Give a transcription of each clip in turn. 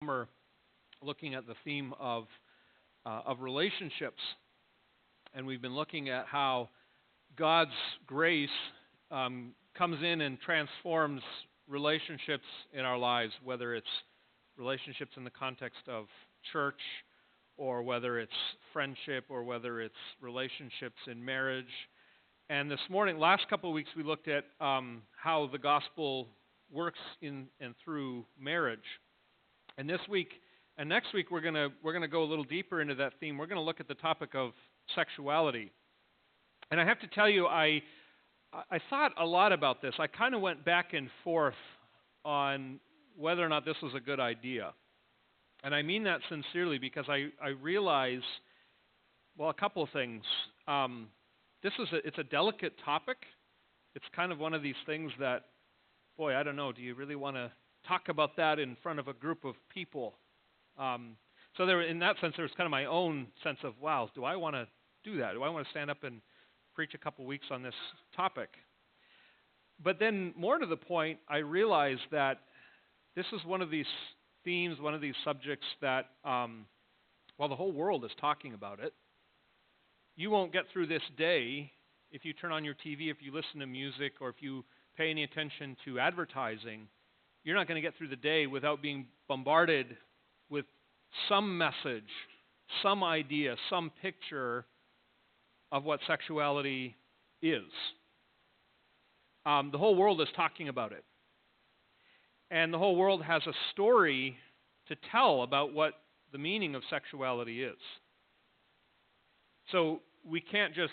Summer looking at the theme of relationships, and we've been looking at how God's grace comes in and transforms relationships in our lives, whether it's relationships in the context of church, or whether it's friendship, or whether it's relationships in marriage. And this morning, last couple of weeks, we looked at how the gospel works in and through marriage. And this week and next week, we're gonna go a little deeper into that theme. We're going to look at the topic of sexuality. And I have to tell you, I thought a lot about this. I kind of went back and forth on whether or not this was a good idea. And I mean that sincerely because I realize, well, a couple of things. It's a delicate topic. It's kind of one of these things that, boy, I don't know, do you really want to talk about that in front of a group of people? So there, in that sense, there's kind of my own sense of, wow, do I want to do that? Do I want to stand up and preach a couple weeks on this topic? But then, more to the point, I realized that this is one of these themes, one of these subjects that, while the whole world is talking about it, you won't get through this day if you turn on your TV, if you listen to music, or if you pay any attention to advertising. You're not going to get through the day without being bombarded with some message, some idea, some picture of what sexuality is. The whole world is talking about it. And the whole world has a story to tell about what the meaning of sexuality is. So we can't just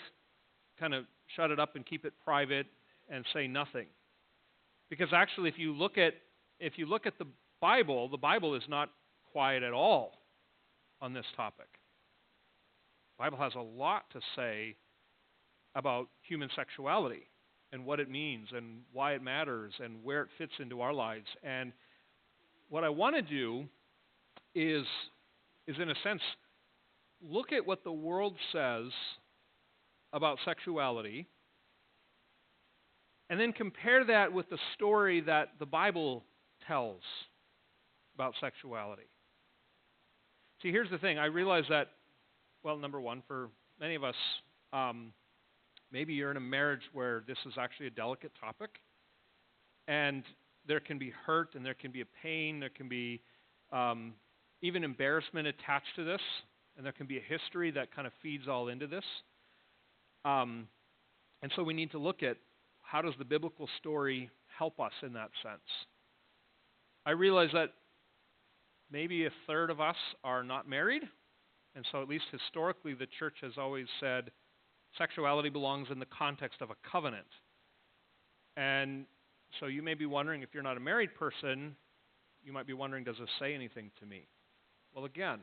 kind of shut it up and keep it private and say nothing. Because actually, if you look at the Bible is not quiet at all on this topic. The Bible has a lot to say about human sexuality and what it means and why it matters and where it fits into our lives. And what I want to do is in a sense, look at what the world says about sexuality and then compare that with the story that the Bible tells about sexuality. See, here's the thing. I realize that, well, number one, for many of us, maybe you're in a marriage where this is actually a delicate topic, and there can be hurt, and there can be a pain, there can be even embarrassment attached to this, and there can be a history that kind of feeds all into this. And so we need to look at how does the biblical story help us in that sense. I realize that maybe a third of us are not married, and so at least historically the church has always said sexuality belongs in the context of a covenant. And so you may be wondering, if you're not a married person, you might be wondering, does this say anything to me? Well, again,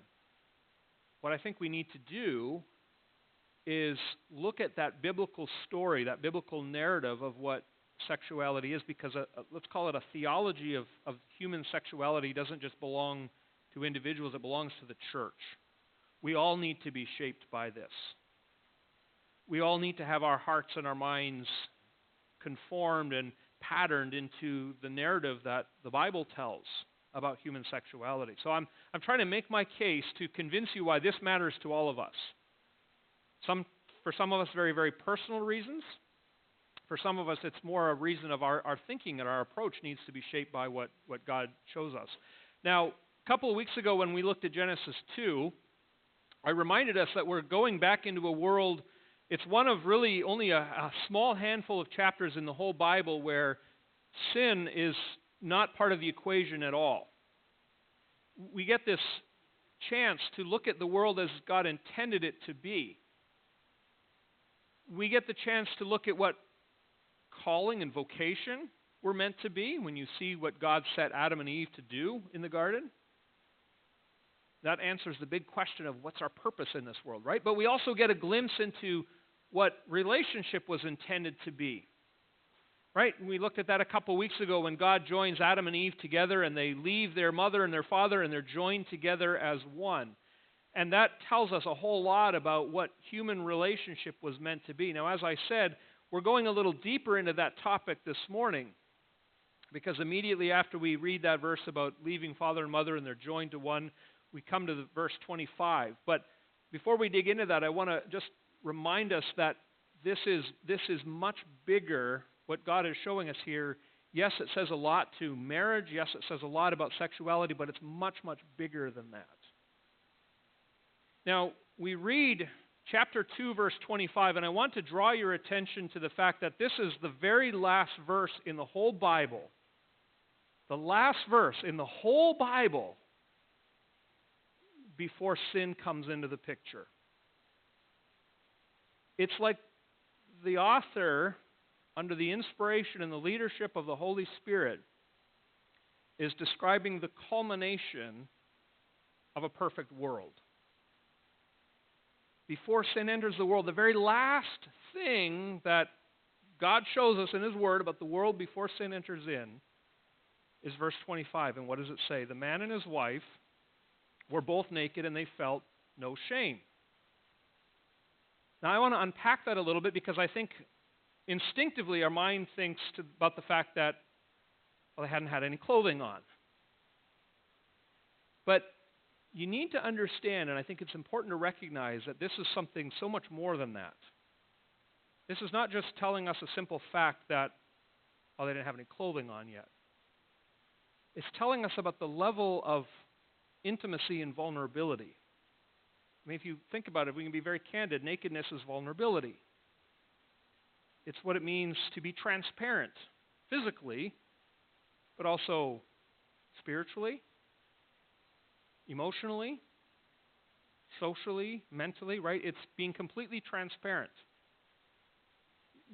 what I think we need to do is look at that biblical story, that biblical narrative of what sexuality is, because let's call it a theology of human sexuality doesn't just belong to individuals, it belongs to the church. We all need to be shaped by this. We all need to have our hearts and our minds conformed and patterned into the narrative that the Bible tells about human sexuality. So I'm trying to make my case to convince you why this matters to all of us. For some of us, very, very personal reasons. For some of us, it's more a reason of our thinking and our approach needs to be shaped by what God shows us. Now, a couple of weeks ago when we looked at Genesis 2, I reminded us that we're going back into a world, it's one of really only a small handful of chapters in the whole Bible where sin is not part of the equation at all. We get this chance to look at the world as God intended it to be. We get the chance to look at what calling and vocation were meant to be when you see what God set Adam and Eve to do in the garden. That answers the big question of what's our purpose in this world, right? But we also get a glimpse into what relationship was intended to be, right? We looked at that a couple weeks ago when God joins Adam and Eve together and they leave their mother and their father and they're joined together as one. And that tells us a whole lot about what human relationship was meant to be. Now, as I said, we're going a little deeper into that topic this morning. Because immediately after we read that verse about leaving father and mother and they're joined to one, we come to the verse 25. But before we dig into that, I want to just remind us that this is much bigger. What God is showing us here, yes, it says a lot to marriage. Yes, it says a lot about sexuality, but it's much, much bigger than that. Now, we read chapter 2, verse 25, and I want to draw your attention to the fact that this is the very last verse in the whole Bible. The last verse in the whole Bible before sin comes into the picture. It's like the author, under the inspiration and the leadership of the Holy Spirit, is describing the culmination of a perfect world. Before sin enters the world, the very last thing that God shows us in His Word about the world before sin enters in is verse 25. And what does it say? The man and his wife were both naked and they felt no shame. Now I want to unpack that a little bit because I think instinctively our mind thinks about the fact that, well, they hadn't had any clothing on. But you need to understand, and I think it's important to recognize, that this is something so much more than that. This is not just telling us a simple fact that, oh, they didn't have any clothing on yet. It's telling us about the level of intimacy and vulnerability. I mean, if you think about it, we can be very candid. Nakedness is vulnerability. It's what it means to be transparent physically, but also spiritually, emotionally, socially, mentally, right? It's being completely transparent.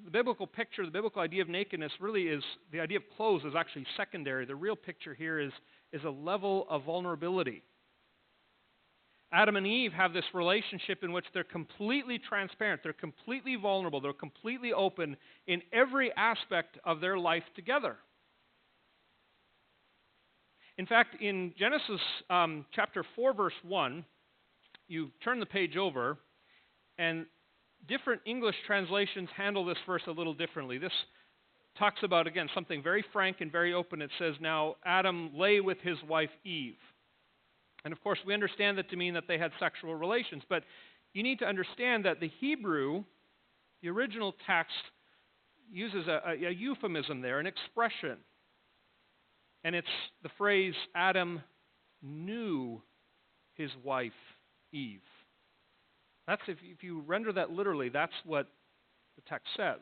The biblical picture, the biblical idea of nakedness really is, the idea of clothes is actually secondary. The real picture here is a level of vulnerability. Adam and Eve have this relationship in which they're completely transparent, they're completely vulnerable, they're completely open in every aspect of their life together. In fact, in Genesis chapter 4, verse 1, you turn the page over, and different English translations handle this verse a little differently. This talks about, again, something very frank and very open. It says, now Adam lay with his wife Eve. And of course, we understand that to mean that they had sexual relations. But you need to understand that the Hebrew, the original text, uses a euphemism there, an expression. And it's the phrase, Adam knew his wife Eve. That's, if you render that literally, that's what the text says.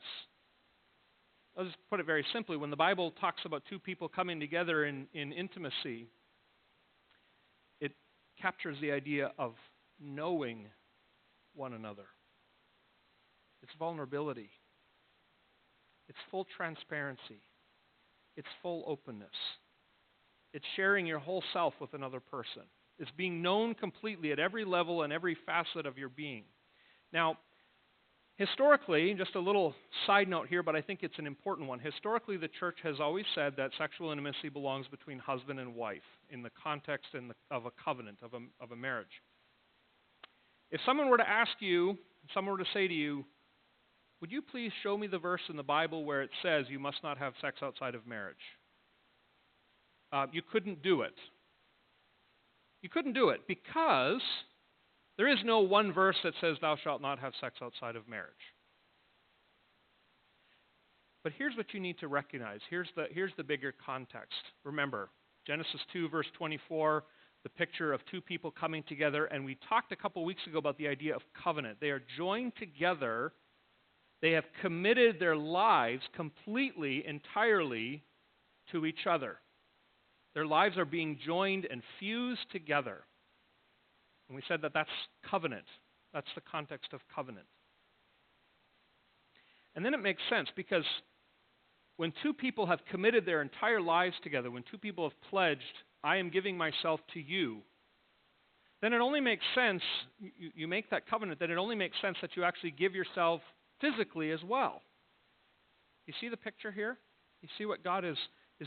I'll just put it very simply. When the Bible talks about two people coming together in intimacy, it captures the idea of knowing one another. It's vulnerability. It's full transparency. It's full openness. It's sharing your whole self with another person. It's being known completely at every level and every facet of your being. Now, historically, just a little side note here, but I think it's an important one. Historically, the church has always said that sexual intimacy belongs between husband and wife in the context of a covenant, of a marriage. If someone were to ask you, someone were to say to you, would you please show me the verse in the Bible where it says you must not have sex outside of marriage? You couldn't do it. You couldn't do it because there is no one verse that says thou shalt not have sex outside of marriage. But here's what you need to recognize. Here's the bigger context. Remember, Genesis 2, verse 24, the picture of two people coming together, and we talked a couple weeks ago about the idea of covenant. They are joined together. They have committed their lives completely, entirely to each other. Their lives are being joined and fused together. And we said that that's covenant. That's the context of covenant. And then it makes sense because when two people have committed their entire lives together, when two people have pledged, I am giving myself to you, then it only makes sense, you make that covenant, then it only makes sense that you actually give yourself physically as well. You see the picture here? You see what God is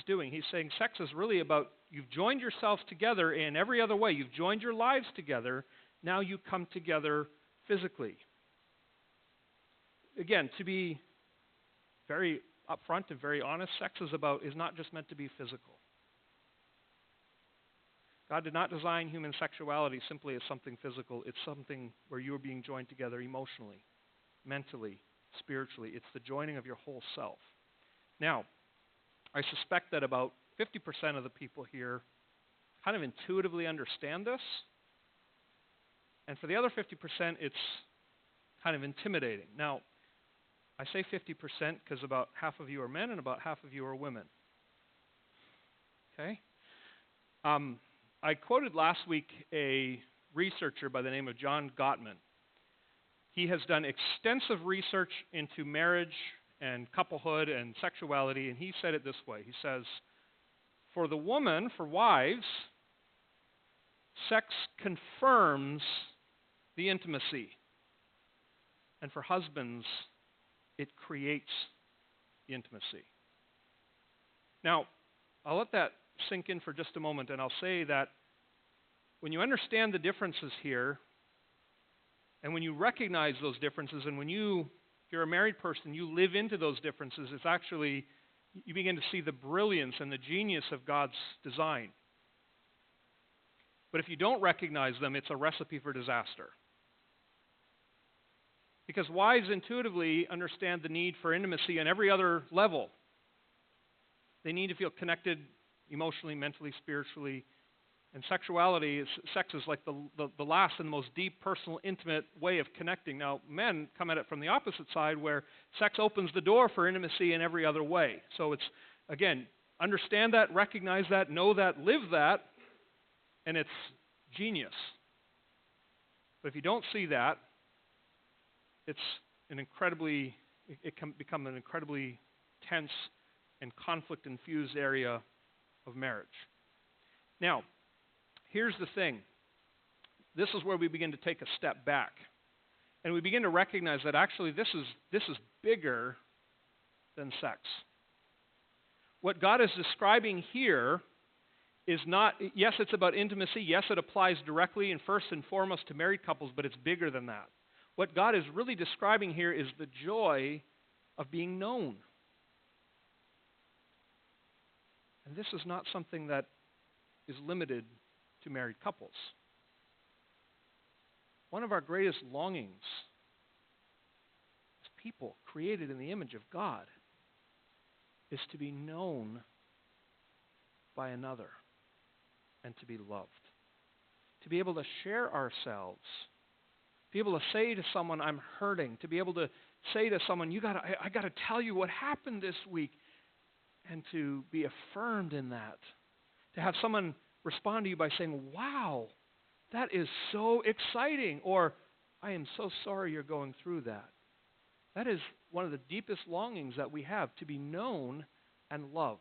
doing. He's saying sex is really about, you've joined yourselves together in every other way. You've joined your lives together. Now you come together physically. Again, to be very upfront and very honest, sex is not just meant to be physical. God did not design human sexuality simply as something physical. It's something where you are being joined together emotionally, mentally, spiritually. It's the joining of your whole self. Now, I suspect that about 50% of the people here kind of intuitively understand this. And for the other 50%, it's kind of intimidating. Now, I say 50% because about half of you are men and about half of you are women. Okay? I quoted last week a researcher by the name of John Gottman. He has done extensive research into marriage and couplehood and sexuality, and he said it this way. He says, for the woman, for wives, sex confirms the intimacy. And for husbands, it creates the intimacy. Now, I'll let that sink in for just a moment, and I'll say that when you understand the differences here, and when you recognize those differences, and if you're a married person, you live into those differences, it's actually, you begin to see the brilliance and the genius of God's design. But if you don't recognize them, it's a recipe for disaster. Because wives intuitively understand the need for intimacy on every other level. They need to feel connected emotionally, mentally, spiritually. And sex is like the last and most deep, personal, intimate way of connecting. Now, men come at it from the opposite side where sex opens the door for intimacy in every other way. So it's, again, understand that, recognize that, know that, live that, and it's genius. But if you don't see that, it can become an incredibly tense and conflict-infused area of marriage. Now, here's the thing. This is where we begin to take a step back. And we begin to recognize that actually this is bigger than sex. What God is describing here is not, yes, it's about intimacy. Yes, it applies directly and first and foremost to married couples, but it's bigger than that. What God is really describing here is the joy of being known. And this is not something that is limited to married couples. One of our greatest longings as people created in the image of God is to be known by another and to be loved. To be able to share ourselves. Be able to say to someone, I'm hurting. To be able to say to someone, I got to tell you what happened this week. And to be affirmed in that. To have someone respond to you by saying, wow, that is so exciting. Or, I am so sorry you're going through that. That is one of the deepest longings that we have, to be known and loved.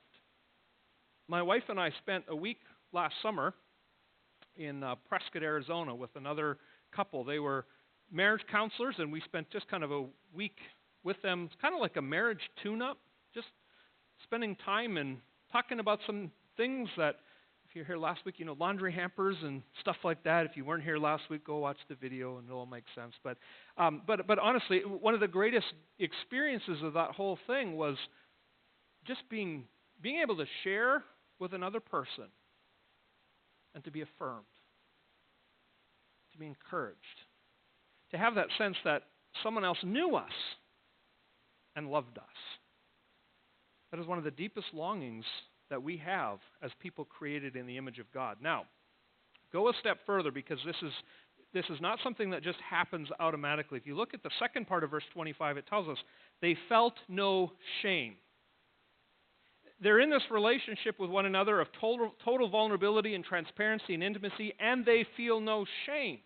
My wife and I spent a week last summer in Prescott, Arizona with another couple. They were marriage counselors, and we spent just kind of a week with them. It's kind of like a marriage tune-up, just spending time and talking about some things that, if you're here last week, laundry hampers and stuff like that. If you weren't here last week, go watch the video and it'll make sense. But honestly, one of the greatest experiences of that whole thing was just being able to share with another person and to be affirmed, to be encouraged, to have that sense that someone else knew us and loved us. That is one of the deepest longings that we have as people created in the image of God. Now, go a step further, because this is not something that just happens automatically. If you look at the second part of verse 25, it tells us, they felt no shame. They're in this relationship with one another of total vulnerability and transparency and intimacy, and they feel no shame.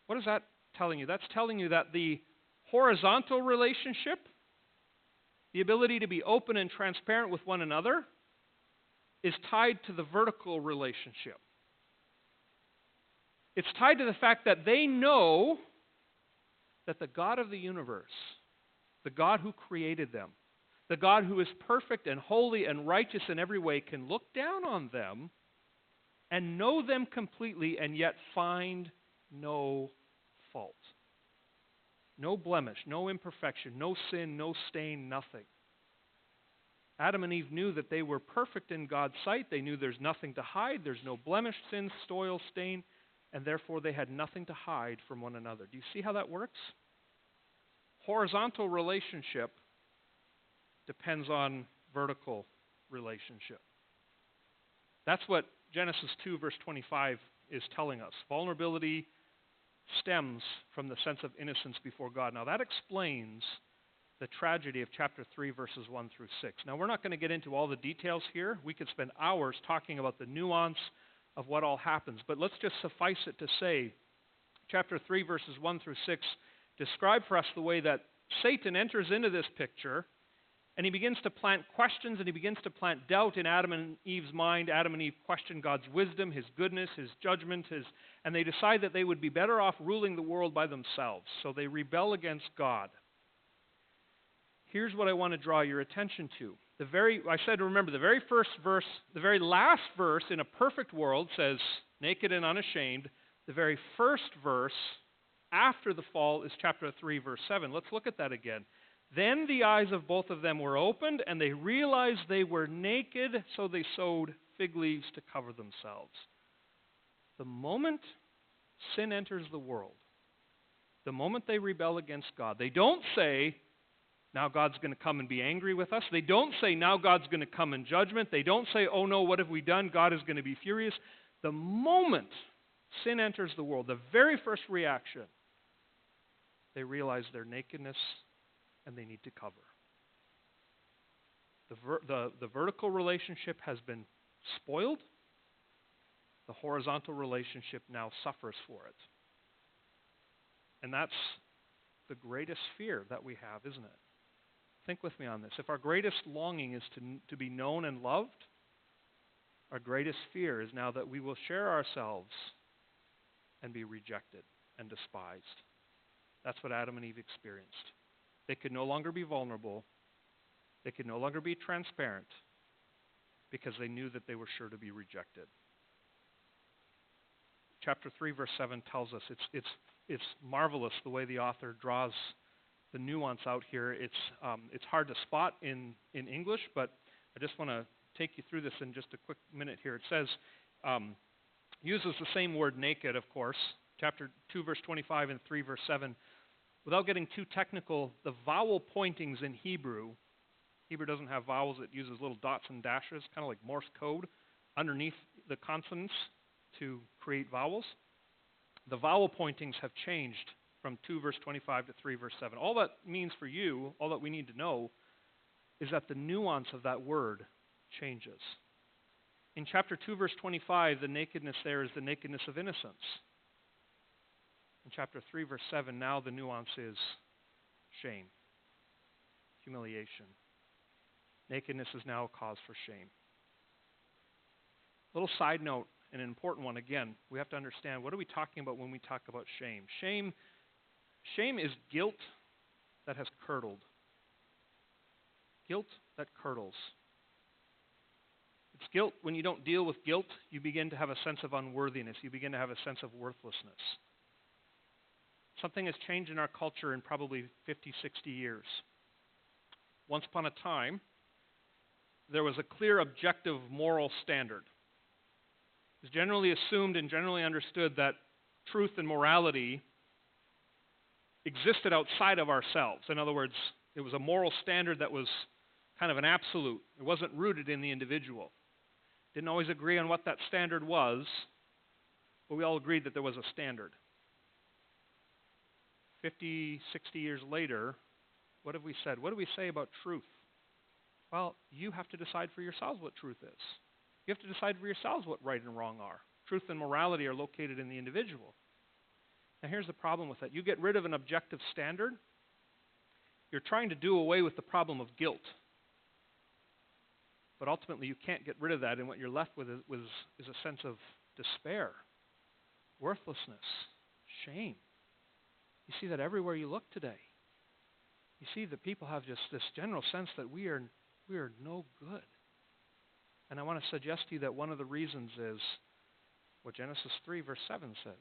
What is that telling you? That's telling you that the horizontal relationship, the ability to be open and transparent with one another, is tied to the vertical relationship. It's tied to the fact that they know that the God of the universe, the God who created them, the God who is perfect and holy and righteous in every way, can look down on them and know them completely and yet find no fault. No blemish, no imperfection, no sin, no stain, nothing. Adam and Eve knew that they were perfect in God's sight. They knew there's nothing to hide. There's no blemish, sin, soil, stain, and therefore they had nothing to hide from one another. Do you see how that works? Horizontal relationship depends on vertical relationship. That's what Genesis 2 verse 25 is telling us. Vulnerability stems from the sense of innocence before God. Now that explains the tragedy of chapter 3 verses 1 through 6. Now we're not going to get into all the details here. We could spend hours talking about the nuance of what all happens. But let's just suffice it to say, chapter 3 verses 1 through 6 describe for us the way that Satan enters into this picture, and he begins to plant questions and he begins to plant doubt in Adam and Eve's mind. Adam and Eve question God's wisdom, His goodness, His judgment, and they decide that they would be better off ruling the world by themselves. So they rebel against God. Here's what I want to draw your attention to. Remember, the very first verse, the very last verse in a perfect world says, naked and unashamed. The very first verse after the fall is chapter 3, verse 7. Let's look at that again. Then the eyes of both of them were opened, and they realized they were naked, so they sewed fig leaves to cover themselves. The moment sin enters the world, the moment they rebel against God, they don't say, now God's going to come and be angry with us. They don't say, now God's going to come in judgment. They don't say, oh no, what have we done? God is going to be furious. The moment sin enters the world, the very first reaction, they realize their nakedness and they need to cover. The vertical relationship has been spoiled. The horizontal relationship now suffers for it. And that's the greatest fear that we have, isn't it? Think with me on this. If our greatest longing is to be known and loved, our greatest fear is now that we will share ourselves and be rejected and despised. That's what Adam and Eve experienced. They could no longer be vulnerable. They could no longer be transparent because they knew that they were sure to be rejected. Chapter 3, verse 7 tells us it's marvelous the way the author draws the nuance out here. It's hard to spot in English, but I just want to take you through this in just a quick minute here. It says, uses the same word naked, of course, chapter 2, verse 25 and 3, verse 7. Without getting too technical, the vowel pointings in Hebrew doesn't have vowels, it uses little dots and dashes, kind of like Morse code, underneath the consonants to create vowels. The vowel pointings have changed from 2 verse 25 to 3 verse 7. All that means for you, all that we need to know, is that the nuance of that word changes. In chapter 2 verse 25, the nakedness there is the nakedness of innocence. In chapter 3 verse 7, now the nuance is shame, humiliation. Nakedness is now a cause for shame. A little side note, and an important one, again, we have to understand, what are we talking about when we talk about shame? Shame is guilt that has curdled. Guilt that curdles. It's guilt. When you don't deal with guilt, you begin to have a sense of unworthiness. You begin to have a sense of worthlessness. Something has changed in our culture in probably 50, 60 years. Once upon a time, there was a clear objective moral standard. It was generally assumed and generally understood that truth and morality existed outside of ourselves. In other words, it was a moral standard that was kind of an absolute. It wasn't rooted in the individual. Didn't always agree on what that standard was, but we all agreed that there was a standard. 50, 60 years later, what have we said? What do we say about truth? Well, you have to decide for yourselves what truth is. You have to decide for yourselves what right and wrong are. Truth and morality are located in the individual. Now here's the problem with that. You get rid of an objective standard, you're trying to do away with the problem of guilt. But ultimately you can't get rid of that, and what you're left with is a sense of despair, worthlessness, shame. You see that everywhere you look today. You see that people have just this general sense that we are no good. And I want to suggest to you that one of the reasons is what Genesis 3 verse 7 says.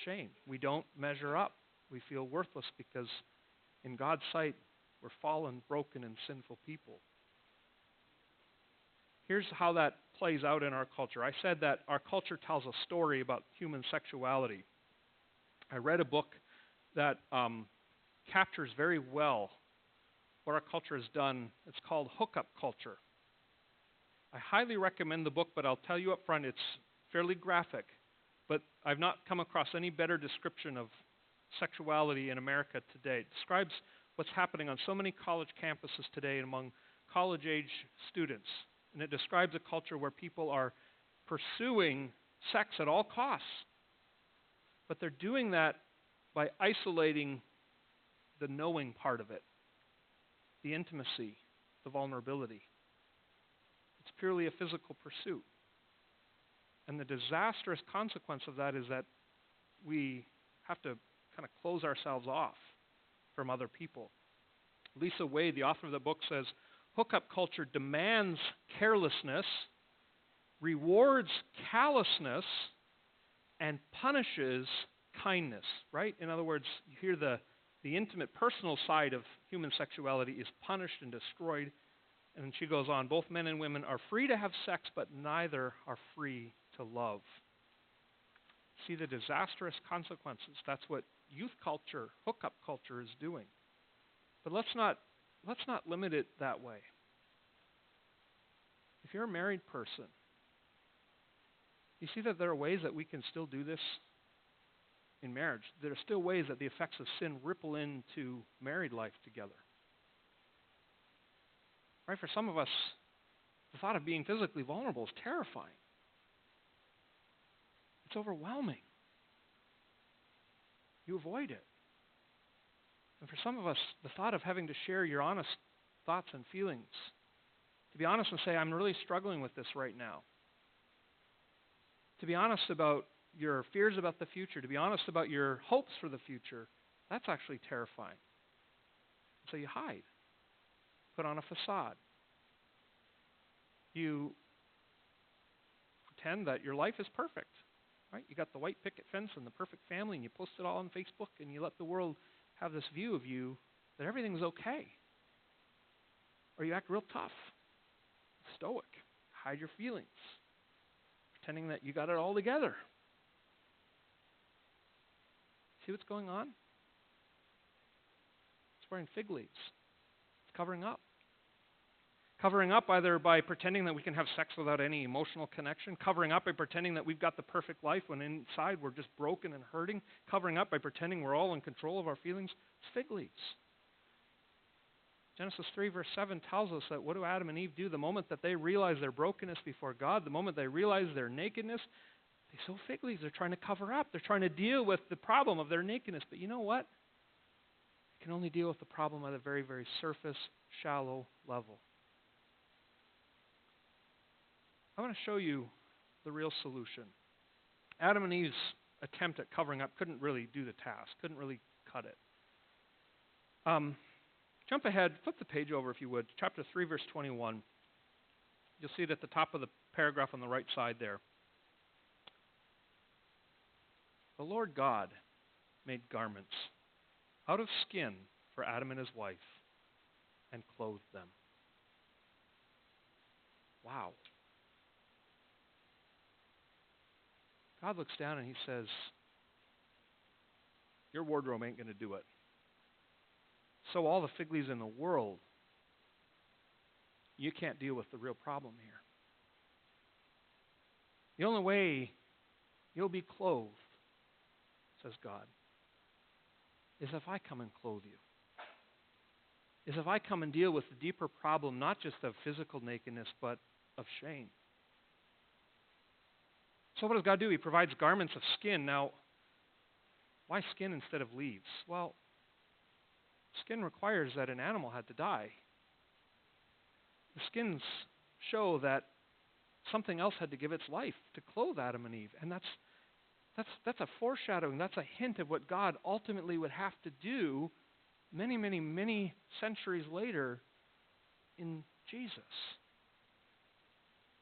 Shame. We don't measure up. We feel worthless because in God's sight we're fallen, broken, and sinful people. here's how that plays out in our culture. I said that our culture tells a story about human sexuality. I read a book that captures very well what our culture has done. It's called Hookup Culture. I highly recommend the book, but I'll tell you up front, it's fairly graphic. But I've not come across any better description of sexuality in America today. It describes what's happening on so many college campuses today among college-age students. And it describes a culture where people are pursuing sex at all costs. But they're doing that by isolating the knowing part of it, the intimacy, the vulnerability. It's purely a physical pursuit. And the disastrous consequence of that is that we have to kind of close ourselves off from other people. Lisa Wade, the author of the book, says, hookup culture demands carelessness, rewards callousness, and punishes kindness, right? In other words, you hear the intimate personal side of human sexuality is punished and destroyed. And she goes on, both men and women are free to have sex, but neither are free to love. See the disastrous consequences. That's what youth culture, hookup culture is doing. But let's not limit it that way. If you're a married person, you see that there are ways that we can still do this in marriage. There are still ways that the effects of sin ripple into married life together. Right? For some of us, the thought of being physically vulnerable is terrifying. It's overwhelming. You avoid it. And for some of us, the thought of having to share your honest thoughts and feelings, to be honest and say, I'm really struggling with this right now. To be honest about your fears about the future, to be honest about your hopes for the future, that's actually terrifying. So you hide, put on a facade. You pretend that your life is perfect, right? You got the white picket fence and the perfect family, and you post it all on Facebook, and you let the world have this view of you that everything's okay. Or you act real tough, stoic, hide your feelings, pretending that you got it all together. See what's going on? It's wearing fig leaves. It's covering up. Covering up either by pretending that we can have sex without any emotional connection, covering up by pretending that we've got the perfect life when inside we're just broken and hurting, covering up by pretending we're all in control of our feelings. It's fig leaves. Genesis 3 verse 7 tells us that what do Adam and Eve do the moment that they realize their brokenness before God, the moment they realize their nakedness? They sew fig leaves. They're trying to cover up. They're trying to deal with the problem of their nakedness. But you know what? They can only deal with the problem at a very, very surface, shallow level. I want to show you the real solution. Adam and Eve's attempt at covering up couldn't really do the task, couldn't really cut it. Jump ahead, flip the page over if you would, chapter 3, verse 21. You'll see it at the top of the paragraph on the right side there. The Lord God made garments out of skin for Adam and his wife and clothed them. Wow. God looks down and he says, your wardrobe ain't going to do it. So all the fig leaves in the world, you can't deal with the real problem here. The only way you'll be clothed, says God, is if I come and clothe you. Is if I come and deal with the deeper problem, not just of physical nakedness, but of shame. So what does God do? He provides garments of skin. Now, why skin instead of leaves? Well, skin requires that an animal had to die. The skins show that something else had to give its life to clothe Adam and Eve. And that's a foreshadowing. That's a hint of what God ultimately would have to do many, many, many centuries later in Jesus.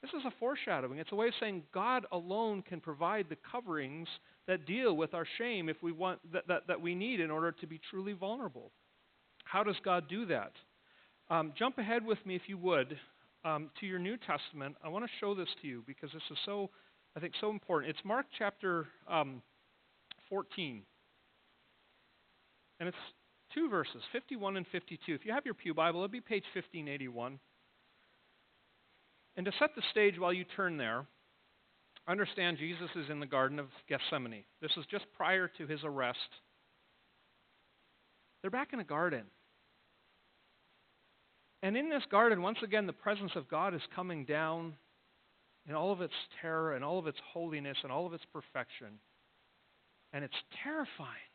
This is a foreshadowing. It's a way of saying God alone can provide the coverings that deal with our shame if we want that we need in order to be truly vulnerable. How does God do that? Jump ahead with me, if you would, to your New Testament, I want to show this to you because this is so, I think, so important. It's Mark chapter 14. And it's two verses, 51 and 52. If you have your Pew Bible, it'll be page 1581. And to set the stage while you turn there, understand Jesus is in the Garden of Gethsemane. This is just prior to his arrest. They're back in a garden. And in this garden, once again, the presence of God is coming down in all of its terror and all of its holiness and all of its perfection. And it's terrifying.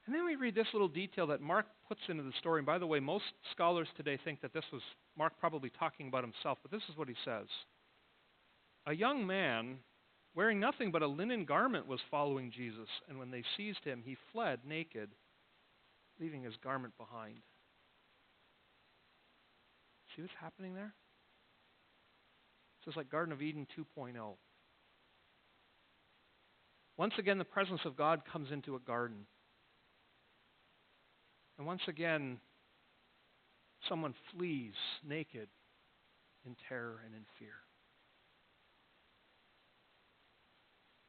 And then we read this little detail that Mark puts into the story. And by the way, most scholars today think that this was Mark probably talking about himself, but this is what he says. A young man wearing nothing but a linen garment was following Jesus, and when they seized him, he fled naked, leaving his garment behind. See what's happening there? So it's like Garden of Eden 2.0. Once again, the presence of God comes into a garden. And once again, someone flees naked in terror and in fear.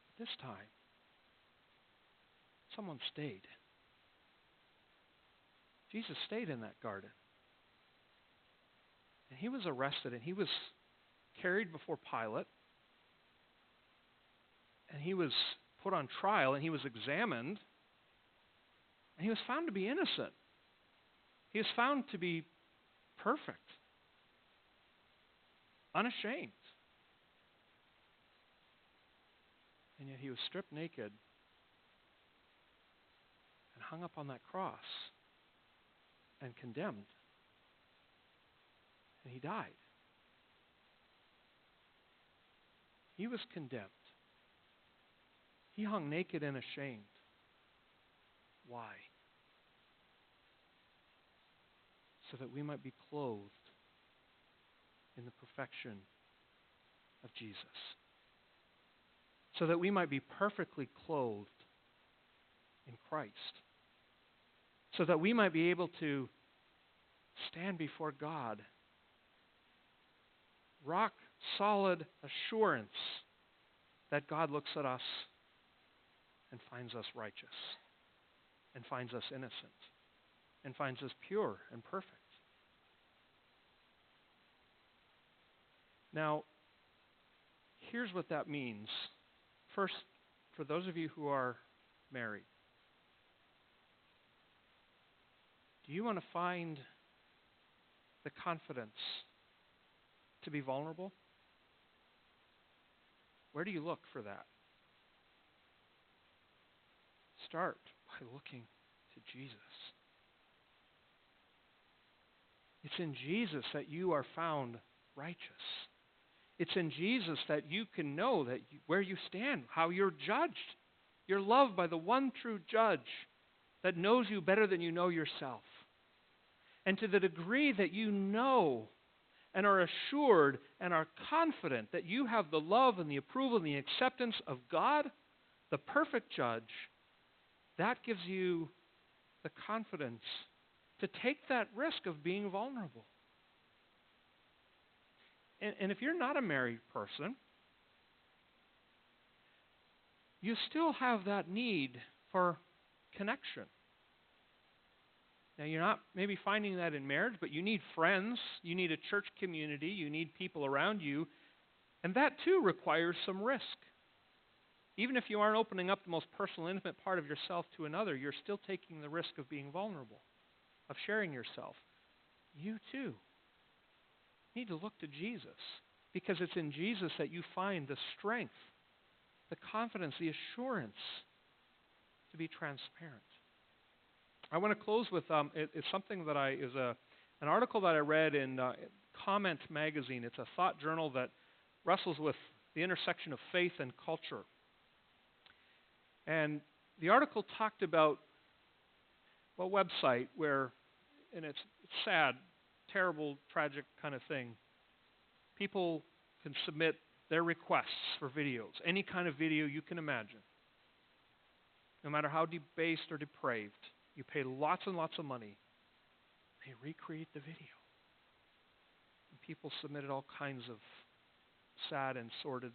But this time, someone stayed. Jesus stayed in that garden. And he was arrested and he was carried before Pilate. And he was put on trial and he was examined. And he was found to be innocent. He was found to be perfect, unashamed. And yet he was stripped naked and hung up on that cross and condemned. And he died. He was condemned. He hung naked and ashamed. Why? So that we might be clothed in the perfection of Jesus. So that we might be perfectly clothed in Christ. So that we might be able to stand before God. Rock solid assurance that God looks at us and finds us righteous, and finds us innocent, and finds us pure and perfect. Now, here's what that means. First, for those of you who are married, do you want to find the confidence to be vulnerable? Where do you look for that? Start by looking to Jesus. It's in Jesus that you are found righteous. It's in Jesus that you can know that where you stand, how you're judged. You're loved by the one true judge that knows you better than you know yourself. And to the degree that you know and are assured and are confident that you have the love and the approval and the acceptance of God, the perfect judge, that gives you the confidence to take that risk of being vulnerable. And if you're not a married person, you still have that need for connection. Now, you're not maybe finding that in marriage, but you need friends, you need a church community, you need people around you, and that too requires some risk. Even if you aren't opening up the most personal, intimate part of yourself to another, you're still taking the risk of being vulnerable, of sharing yourself. You too need to look to Jesus, because it's in Jesus that you find the strength, the confidence, the assurance to be transparent. I want to close with it's something that an article that I read in Comment magazine. It's a thought journal that wrestles with the intersection of faith and culture. And the article talked about a website where, and it's sad, terrible, tragic kind of thing. People can submit their requests for videos, any kind of video you can imagine. No matter how debased or depraved, you pay lots and lots of money. They recreate the video. people submitted all kinds of sad and sordid